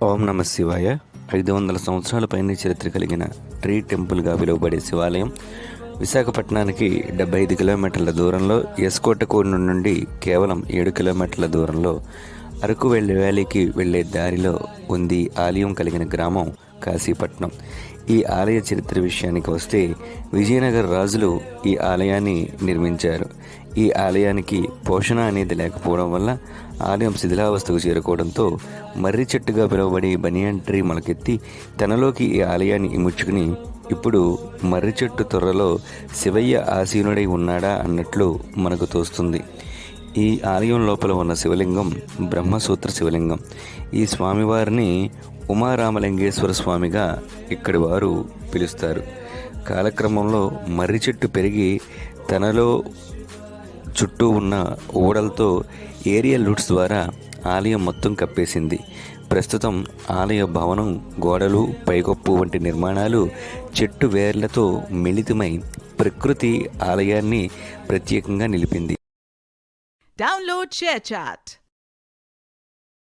ఓం నమ శివాయ. 500 సంవత్సరాల పైన చరిత్ర కలిగిన ట్రీ టెంపుల్గా పిలువబడే శివాలయం విశాఖపట్నానికి 75 కిలోమీటర్ల దూరంలో, ఎస్కోటకోన నుండి కేవలం 7 కిలోమీటర్ల దూరంలో, అరకు వ్యాలీకి వెళ్లే దారిలో ఉంది. ఆలయం కలిగిన గ్రామం కాశీపట్నం. ఈ ఆలయ చరిత్ర విషయానికి వస్తే, విజయనగర రాజులు ఈ ఆలయాన్ని నిర్మించారు. ఈ ఆలయానికి పోషణ అనేది లేకపోవడం వల్ల ఆలయం శిథిలావస్థకు చేరుకోవడంతో మర్రి చెట్టుగా పిలువబడే బనియన్ ట్రీ మొలకెత్తి తనలోకి ఈ ఆలయాన్ని ఇముడ్చుకుని ఇప్పుడు మర్రి చెట్టు తొర్రలో శివయ్య ఆసీనుడై ఉన్నాడా అన్నట్లు మనకు తోస్తుంది. ఈ ఆలయం లోపల ఉన్న శివలింగం బ్రహ్మసూత్ర శివలింగం. ఈ స్వామివారిని ఉమారామలింగేశ్వర స్వామిగా ఇక్కడి వారు పిలుస్తారు. కాలక్రమంలో మర్రి చెట్టు పెరిగి తనలో చుట్టూ ఉన్న ఊడలతో ఏరియల్ రూట్స్ ద్వారా ఆలయం మొత్తం కప్పేసింది. ప్రస్తుతం ఆలయ భవనం, గోడలు, పైకప్పు వంటి నిర్మాణాలు చెట్టు వేర్లతో మిళితమై ప్రకృతి ఆలయాన్ని ప్రత్యేకంగా నిలిపింది. Download ShareChat.